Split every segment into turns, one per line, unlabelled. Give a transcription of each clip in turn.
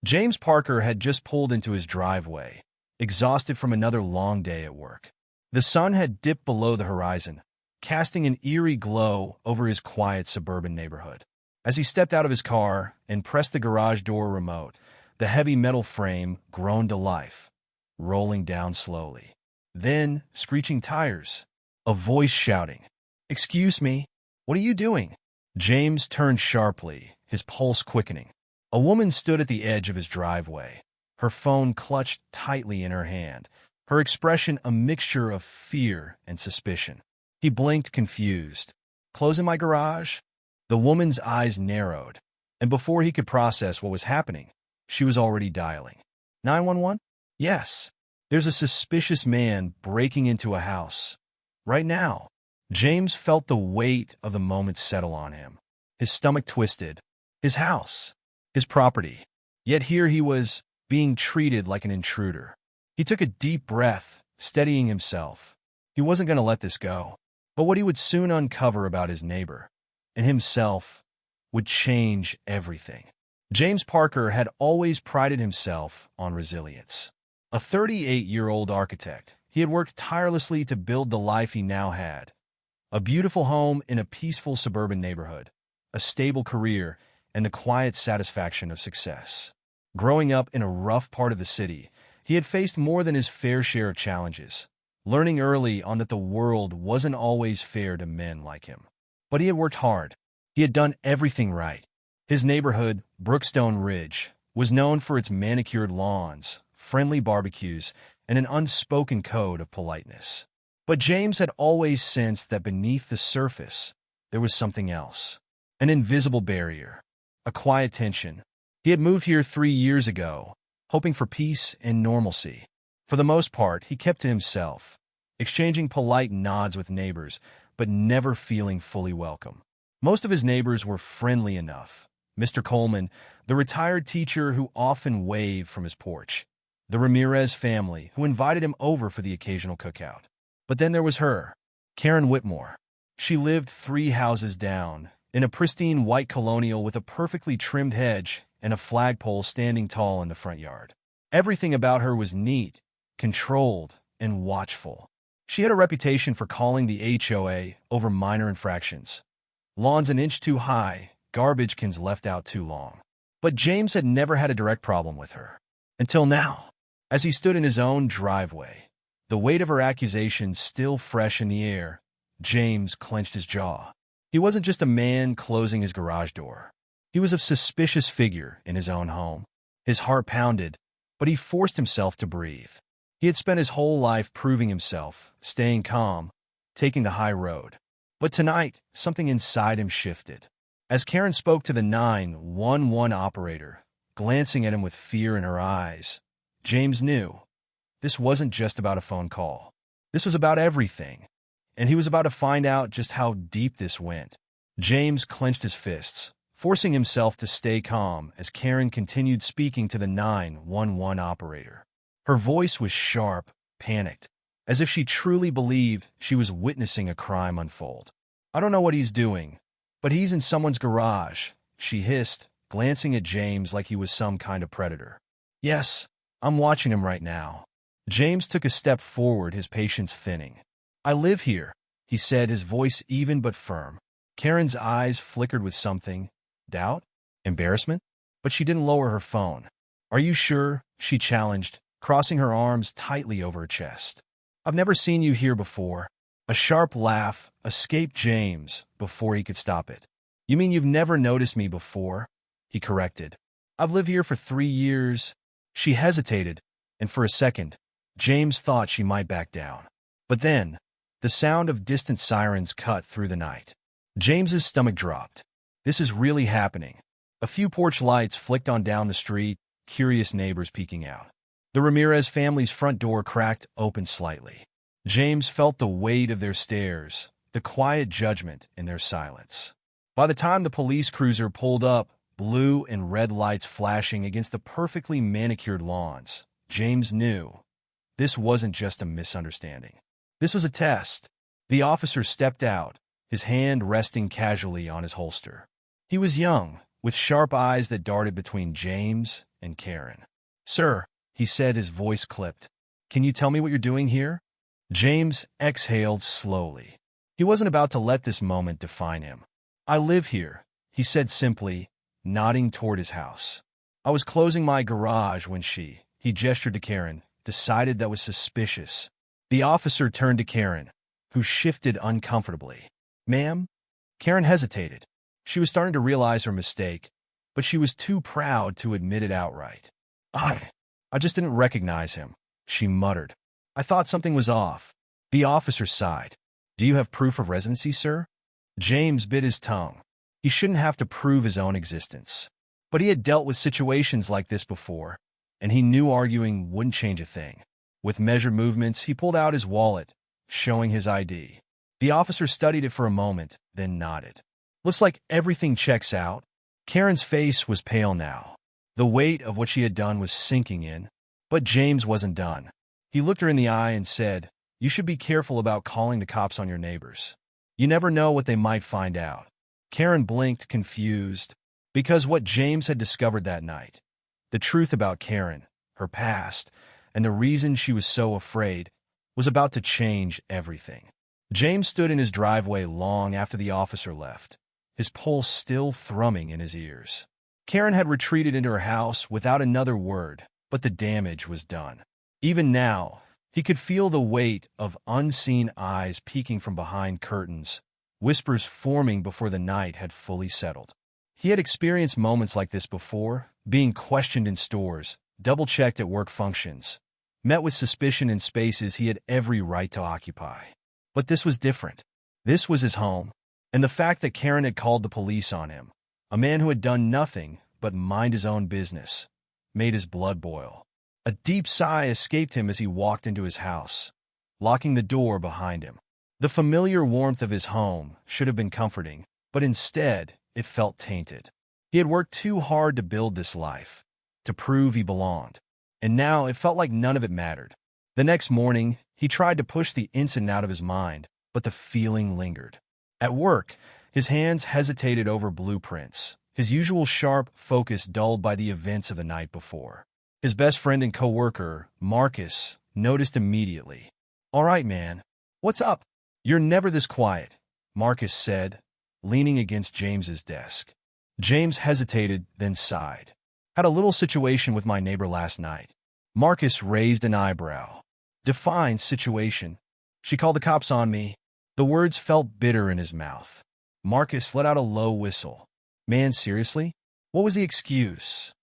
James Parker had just pulled into his driveway, exhausted from another long day at work. The sun had dipped below the horizon, casting an eerie glow over his quiet suburban neighborhood. As he stepped out of his car and pressed the garage door remote, the heavy metal frame groaned to life, rolling down slowly. Then, screeching tires, a voice shouting, "Excuse me, what are you doing?" James turned sharply, his pulse quickening. A woman stood at the edge of his driveway, her phone clutched tightly in her hand, her expression a mixture of fear and suspicion. He blinked, confused. "Closing my garage?" The woman's eyes narrowed, and before he could process what was happening, she was already dialing. 911? Yes. There's a suspicious man breaking into a house. Right now. James felt the weight of the moment settle on him. His stomach twisted. His house. His property. Yet here he was, being treated like an intruder. He took a deep breath, steadying himself. He wasn't going to let this go. But what he would soon uncover about his neighbor and himself would change everything. James Parker had always prided himself on resilience. A 38-year-old architect, he had worked tirelessly to build the life he now had. A beautiful home in a peaceful suburban neighborhood, a stable career, and the quiet satisfaction of success. Growing up in a rough part of the city, he had faced more than his fair share of challenges, learning early on that the world wasn't always fair to men like him. But he had worked hard. He had done everything right. His neighborhood, Brookstone Ridge, was known for its manicured lawns, friendly barbecues, and an unspoken code of politeness. But James had always sensed that beneath the surface, there was something else. An invisible barrier. A quiet tension. He had moved here 3 years ago, hoping for peace and normalcy. For the most part, he kept to himself, exchanging polite nods with neighbors, but never feeling fully welcome. Most of his neighbors were friendly enough. Mr. Coleman, the retired teacher who often waved from his porch. The Ramirez family, who invited him over for the occasional cookout. But then there was her, Karen Whitmore. She lived 3 houses down, in a pristine white colonial with a perfectly trimmed hedge and a flagpole standing tall in the front yard. Everything about her was neat, controlled, and watchful. She had a reputation for calling the HOA over minor infractions. Lawns an inch too high, garbage cans left out too long. But James had never had a direct problem with her. Until now. As he stood in his own driveway, the weight of her accusations still fresh in the air, James clenched his jaw. He wasn't just a man closing his garage door. He was a suspicious figure in his own home. His heart pounded, but he forced himself to breathe. He had spent his whole life proving himself, staying calm, taking the high road. But tonight, something inside him shifted. As Karen spoke to the 911 operator, glancing at him with fear in her eyes, James knew this wasn't just about a phone call. This was about everything, and he was about to find out just how deep this went. James clenched his fists, forcing himself to stay calm as Karen continued speaking to the 911 operator. Her voice was sharp, panicked, as if she truly believed she was witnessing a crime unfold. "I don't know what he's doing, but he's in someone's garage," she hissed, glancing at James like he was some kind of predator. "Yes, I'm watching him right now." James took a step forward, his patience thinning. "I live here," he said, his voice even but firm. Karen's eyes flickered with something. Doubt? Embarrassment? But she didn't lower her phone. "Are you sure?" she challenged, crossing her arms tightly over her chest. "I've never seen you here before." A sharp laugh escaped James before he could stop it. "You mean you've never noticed me before?" he corrected. "I've lived here for 3 years." She hesitated, and for a second, James thought she might back down. But then, the sound of distant sirens cut through the night. James's stomach dropped. This is really happening. A few porch lights flicked on down the street, curious neighbors peeking out. The Ramirez family's front door cracked open slightly. James felt the weight of their stares, the quiet judgment in their silence. By the time the police cruiser pulled up, blue and red lights flashing against the perfectly manicured lawns, James knew this wasn't just a misunderstanding. This was a test. The officer stepped out, his hand resting casually on his holster. He was young, with sharp eyes that darted between James and Karen. "Sir," he said, his voice clipped. "Can you tell me what you're doing here?" James exhaled slowly. He wasn't about to let this moment define him. "I live here," he said simply, nodding toward his house. "I was closing my garage when he gestured to Karen, decided that was suspicious." The officer turned to Karen, who shifted uncomfortably. "Ma'am?" Karen hesitated. She was starting to realize her mistake, but she was too proud to admit it outright. I just didn't recognize him," she muttered. "I thought something was off." The officer sighed. "Do you have proof of residency, sir?" James bit his tongue. He shouldn't have to prove his own existence. But he had dealt with situations like this before, and he knew arguing wouldn't change a thing. With measured movements, he pulled out his wallet, showing his ID. The officer studied it for a moment, then nodded. "Looks like everything checks out." Karen's face was pale now. The weight of what she had done was sinking in, but James wasn't done. He looked her in the eye and said, "You should be careful about calling the cops on your neighbors. You never know what they might find out." Karen blinked, confused, because what James had discovered that night, the truth about Karen, her past, and the reason she was so afraid, was about to change everything. James stood in his driveway long after the officer left, his pulse still thrumming in his ears. Karen had retreated into her house without another word, but the damage was done. Even now, he could feel the weight of unseen eyes peeking from behind curtains, whispers forming before the night had fully settled. He had experienced moments like this before, being questioned in stores, double-checked at work functions, met with suspicion in spaces he had every right to occupy. But this was different. This was his home, and the fact that Karen had called the police on him, a man who had done nothing but mind his own business, made his blood boil. A deep sigh escaped him as he walked into his house, locking the door behind him. The familiar warmth of his home should have been comforting, but instead, it felt tainted. He had worked too hard to build this life, to prove he belonged, and now it felt like none of it mattered. The next morning, he tried to push the incident out of his mind, but the feeling lingered. At work, his hands hesitated over blueprints, his usual sharp focus dulled by the events of the night before. His best friend and co-worker, Marcus, noticed immediately. "All right, man. What's up? You're never this quiet," Marcus said, leaning against James's desk. James hesitated, then sighed. "Had a little situation with my neighbor last night." Marcus raised an eyebrow. "Define situation." "She called the cops on me." The words felt bitter in his mouth. Marcus let out a low whistle. "Man, seriously? What was the excuse?"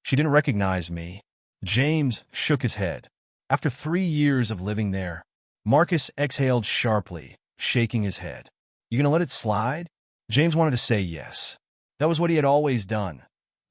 "She didn't recognize me." James shook his head. After 3 years of living there, Marcus exhaled sharply, shaking his head. "You gonna let it slide?" James wanted to say yes. That was what he had always done.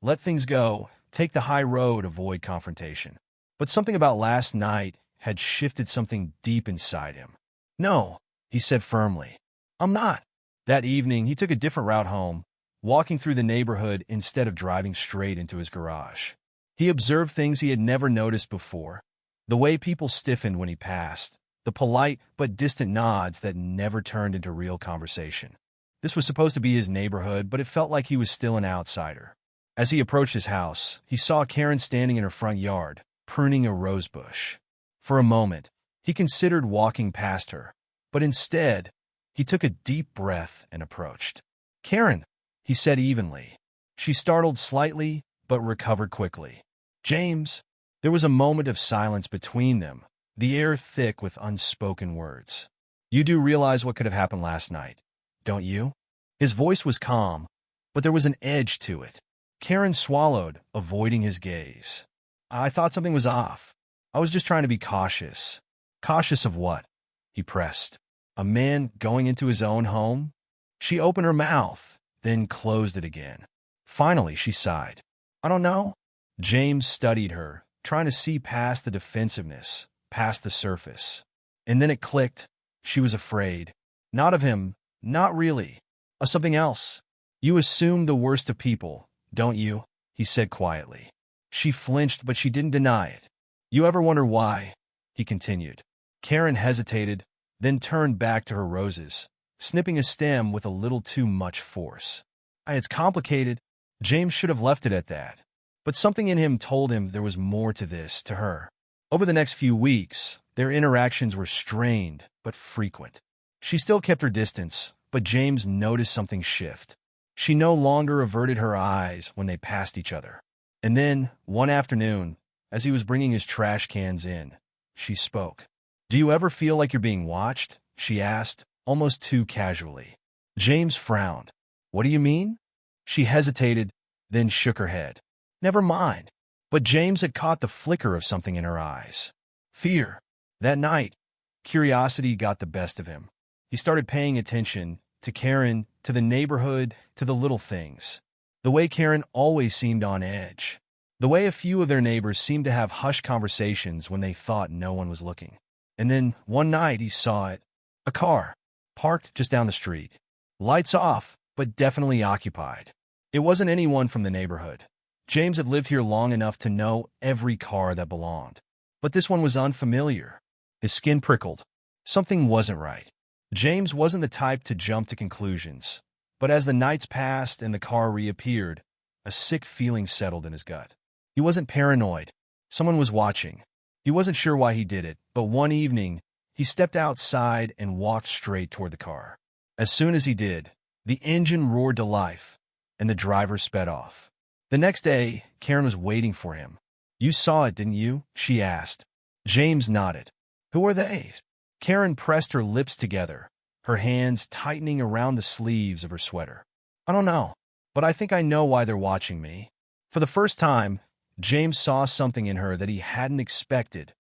Let things go, take the high road, avoid confrontation. But something about last night had shifted something deep inside him. "No," he said firmly. "I'm not." That evening, he took a different route home, walking through the neighborhood instead of driving straight into his garage. He observed things he had never noticed before. The way people stiffened when he passed, the polite but distant nods that never turned into real conversation. This was supposed to be his neighborhood, but it felt like he was still an outsider. As he approached his house, he saw Karen standing in her front yard, pruning a rose bush. For a moment, he considered walking past her, but instead, he took a deep breath and approached. "Karen," he said evenly. She startled slightly, but recovered quickly. "James." There was a moment of silence between them, the air thick with unspoken words. "You do realize what could have happened last night, don't you?" His voice was calm, but there was an edge to it. Karen swallowed, avoiding his gaze. "I thought something was off. I was just trying to be cautious." "Cautious of what?" he pressed. "A man going into his own home?" She opened her mouth, then closed it again. Finally, she sighed. "I don't know." James studied her, trying to see past the defensiveness, past the surface. And then it clicked. She was afraid. Not of him, not really. Of something else. "You assume the worst of people, don't you?" he said quietly. She flinched, but she didn't deny it. "You ever wonder why?" he continued. Karen hesitated, then turned back to her roses, snipping a stem with a little too much force. "It's complicated." James should have left it at that. But something in him told him there was more to this, to her. Over the next few weeks, their interactions were strained but frequent. She still kept her distance, but James noticed something shift. She no longer averted her eyes when they passed each other. And then, one afternoon, as he was bringing his trash cans in, she spoke. "Do you ever feel like you're being watched?" she asked, almost too casually. James frowned. "What do you mean?" She hesitated, then shook her head. "Never mind." But James had caught the flicker of something in her eyes. Fear. That night, curiosity got the best of him. He started paying attention to Karen, to the neighborhood, to the little things. The way Karen always seemed on edge. The way a few of their neighbors seemed to have hushed conversations when they thought no one was looking. And then, one night, he saw it. A car, parked just down the street. Lights off, but definitely occupied. It wasn't anyone from the neighborhood. James had lived here long enough to know every car that belonged. But this one was unfamiliar. His skin prickled. Something wasn't right. James wasn't the type to jump to conclusions. But as the nights passed and the car reappeared, a sick feeling settled in his gut. He wasn't paranoid. Someone was watching. He wasn't sure why he did it, but one evening, he stepped outside and walked straight toward the car. As soon as he did, the engine roared to life, and the driver sped off. The next day, Karen was waiting for him. "You saw it, didn't you?" she asked. James nodded. "Who are they?" Karen pressed her lips together, her hands tightening around the sleeves of her sweater. "I don't know, but I think I know why they're watching me." For the first time, James saw something in her that he hadn't expected: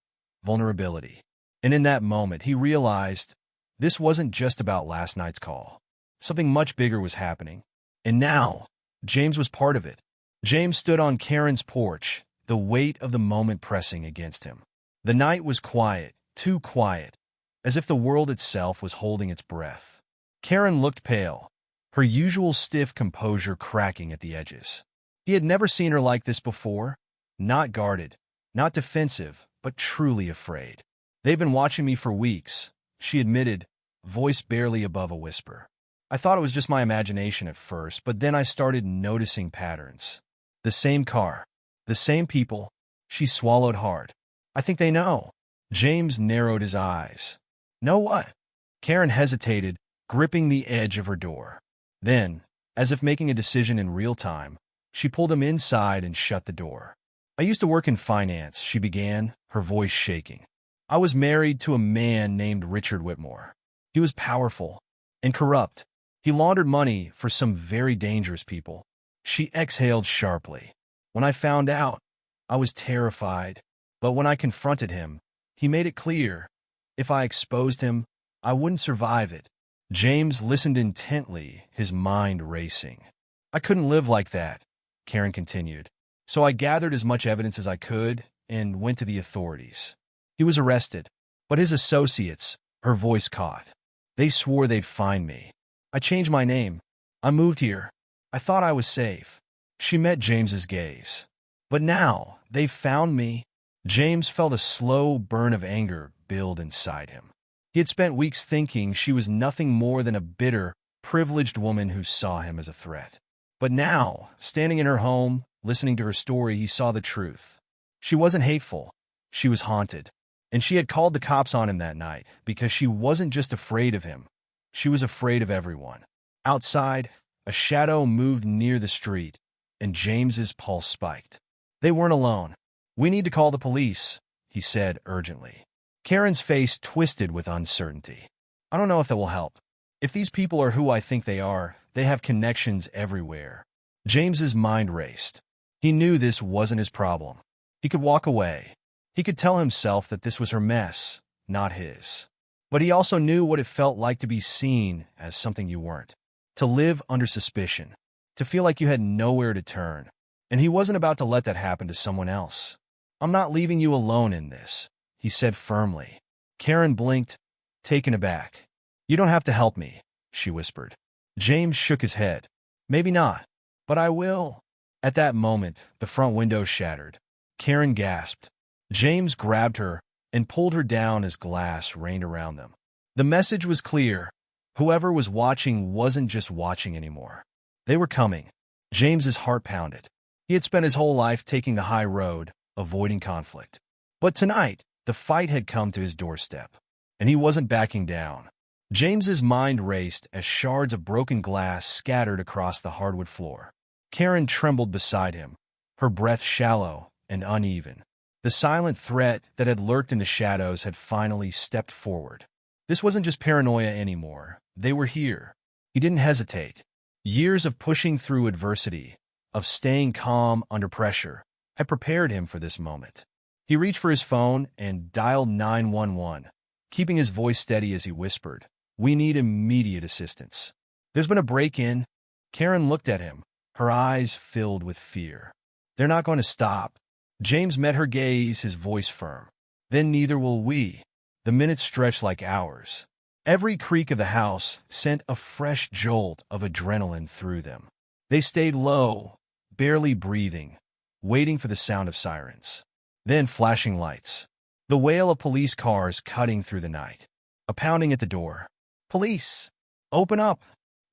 vulnerability. And in that moment, he realized this wasn't just about last night's call. Something much bigger was happening. And now, James was part of it. James stood on Karen's porch, the weight of the moment pressing against him. The night was quiet, too quiet, as if the world itself was holding its breath. Karen looked pale, her usual stiff composure cracking at the edges. He had never seen her like this before, not guarded, not defensive, but truly afraid. "They've been watching me for weeks," she admitted, voice barely above a whisper. "I thought it was just my imagination at first, but then I started noticing patterns. The same car, the same people." She swallowed hard. "I think they know." James narrowed his eyes. "Know what?" Karen hesitated, gripping the edge of her door. Then, as if making a decision in real time, she pulled him inside and shut the door. "I used to work in finance," she began, her voice shaking. "I was married to a man named Richard Whitmore. He was powerful and corrupt. He laundered money for some very dangerous people." She exhaled sharply. "When I found out, I was terrified. But when I confronted him, he made it clear, if I exposed him, I wouldn't survive it." James listened intently, his mind racing. "I couldn't live like that," Karen continued. "So I gathered as much evidence as I could and went to the authorities. He was arrested, but his associates," her voice caught, "they swore they'd find me. I changed my name. I moved here. I thought I was safe." She met James's gaze. "But now, they've found me." James felt a slow burn of anger build inside him. He had spent weeks thinking she was nothing more than a bitter, privileged woman who saw him as a threat. But now, standing in her home, listening to her story, he saw the truth. She wasn't hateful. She was haunted. And she had called the cops on him that night because she wasn't just afraid of him. She was afraid of everyone. Outside, a shadow moved near the street, and James's pulse spiked. They weren't alone. "We need to call the police," he said urgently. Karen's face twisted with uncertainty. "I don't know if that will help. If these people are who I think they are, they have connections everywhere." James's mind raced. He knew this wasn't his problem. He could walk away. He could tell himself that this was her mess, not his. But he also knew what it felt like to be seen as something you weren't. To live under suspicion. To feel like you had nowhere to turn. And he wasn't about to let that happen to someone else. "I'm not leaving you alone in this," he said firmly. Karen blinked, taken aback. "You don't have to help me," she whispered. James shook his head. "Maybe not, but I will." At that moment, the front window shattered. Karen gasped. James grabbed her and pulled her down as glass rained around them. The message was clear. Whoever was watching wasn't just watching anymore. They were coming. James's heart pounded. He had spent his whole life taking the high road, avoiding conflict. But tonight, the fight had come to his doorstep, and he wasn't backing down. James's mind raced as shards of broken glass scattered across the hardwood floor. Karen trembled beside him, her breath shallow and uneven. The silent threat that had lurked in the shadows had finally stepped forward. This wasn't just paranoia anymore. They were here. He didn't hesitate. Years of pushing through adversity, of staying calm under pressure, had prepared him for this moment. He reached for his phone and dialed 911, keeping his voice steady as he whispered, "We need immediate assistance. There's been a break-in." Karen looked at him, her eyes filled with fear. "They're not going to stop." James met her gaze, his voice firm. "Then neither will we." The minutes stretched like hours. Every creak of the house sent a fresh jolt of adrenaline through them. They stayed low, barely breathing, waiting for the sound of sirens. Then flashing lights. The wail of police cars cutting through the night. A pounding at the door. "Police! Open up!"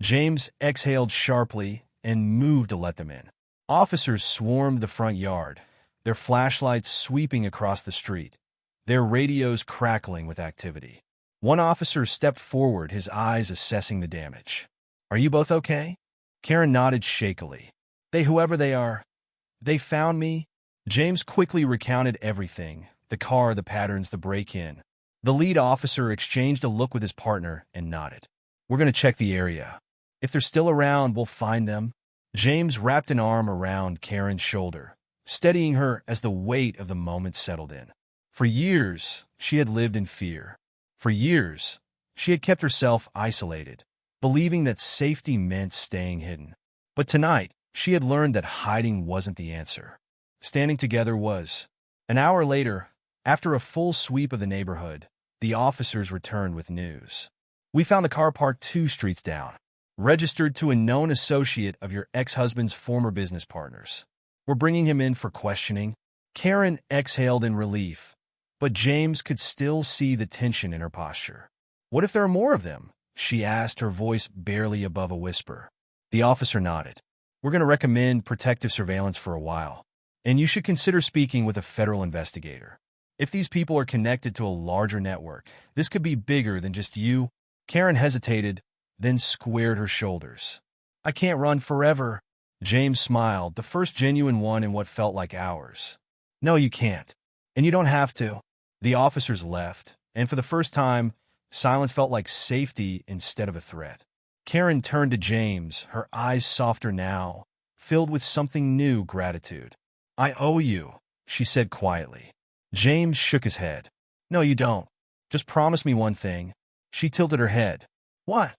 James exhaled sharply and moved to let them in. Officers swarmed the front yard, their flashlights sweeping across the street, their radios crackling with activity. One officer stepped forward, his eyes assessing the damage. "Are you both okay?" Karen nodded shakily. Whoever they are, they found me." James quickly recounted everything, the car, the patterns, the break-in. The lead officer exchanged a look with his partner and nodded. "We're going to check the area. If they're still around, we'll find them." James wrapped an arm around Karen's shoulder, steadying her as the weight of the moment settled in. For years, she had lived in fear. For years, she had kept herself isolated, believing that safety meant staying hidden. But tonight, she had learned that hiding wasn't the answer. Standing together was. An hour later, after a full sweep of the neighborhood, the officers returned with news. "We found the car parked 2 streets down, registered to a known associate of your ex-husband's former business partners. We're bringing him in for questioning." Karen exhaled in relief, but James could still see the tension in her posture. "What if there are more of them?" she asked, her voice barely above a whisper. The officer nodded. "We're going to recommend protective surveillance for a while, and you should consider speaking with a federal investigator. If these people are connected to a larger network, this could be bigger than just you." Karen hesitated, then squared her shoulders. "I can't run forever." James smiled, the first genuine one in what felt like hours. "No, you can't. And you don't have to." The officers left, and for the first time, silence felt like safety instead of a threat. Karen turned to James, her eyes softer now, filled with something new, gratitude. "I owe you," she said quietly. James shook his head. "No, you don't. Just promise me one thing." She tilted her head. "What?"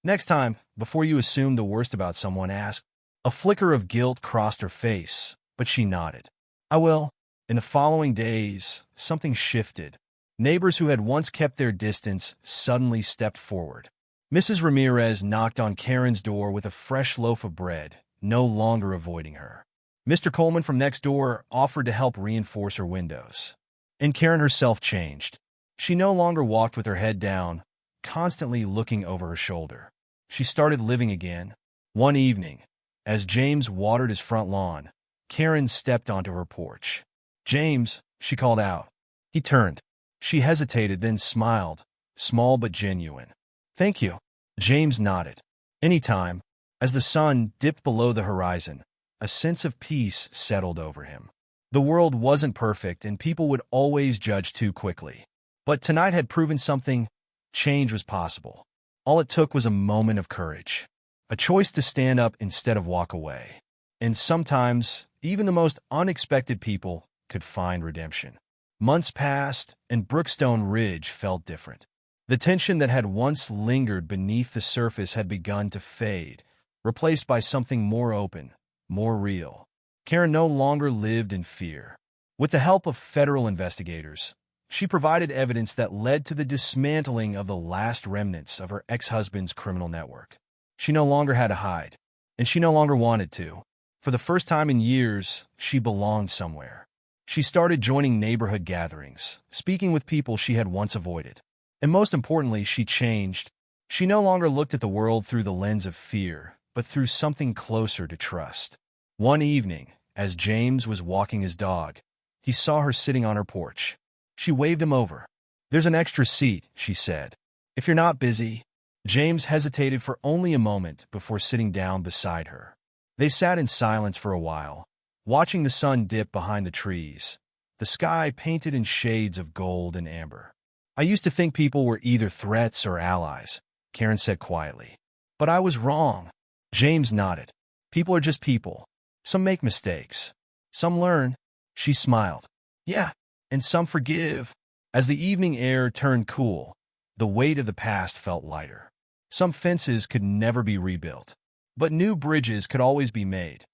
"Next time, before you assume the worst about someone, ask." A flicker of guilt crossed her face, but she nodded. "I will." In the following days, something shifted. Neighbors who had once kept their distance suddenly stepped forward. Mrs. Ramirez knocked on Karen's door with a fresh loaf of bread, no longer avoiding her. Mr. Coleman from next door offered to help reinforce her windows. And Karen herself changed. She no longer walked with her head down, constantly looking over her shoulder. She started living again. One evening, as James watered his front lawn, Karen stepped onto her porch. "James," she called out. He turned. She hesitated, then smiled, small but genuine. "Thank you." James nodded. "Anytime." As the sun dipped below the horizon, a sense of peace settled over him. The world wasn't perfect, and people would always judge too quickly. But tonight had proven something. Change was possible. All it took was a moment of courage, a choice to stand up instead of walk away. And sometimes, even the most unexpected people could find redemption. Months passed, and Brookstone Ridge felt different. The tension that had once lingered beneath the surface had begun to fade, replaced by something more open, more real. Karen no longer lived in fear. With the help of federal investigators, she provided evidence that led to the dismantling of the last remnants of her ex-husband's criminal network. She no longer had to hide, and she no longer wanted to. For the first time in years, she belonged somewhere. She started joining neighborhood gatherings, speaking with people she had once avoided. And most importantly, she changed. She no longer looked at the world through the lens of fear, but through something closer to trust. One evening, as James was walking his dog. He saw her sitting on her porch. She waved him over. "There's an extra seat," she said. "If you're not busy." James hesitated for only a moment before sitting down beside her. They sat in silence for a while, watching the sun dip behind the trees, the sky painted in shades of gold and amber. "I used to think people were either threats or allies," Karen said quietly. "But I was wrong." James nodded. "People are just people. Some make mistakes. Some learn." She smiled. "Yeah, and some forgive." As the evening air turned cool, the weight of the past felt lighter. Some fences could never be rebuilt, but new bridges could always be made.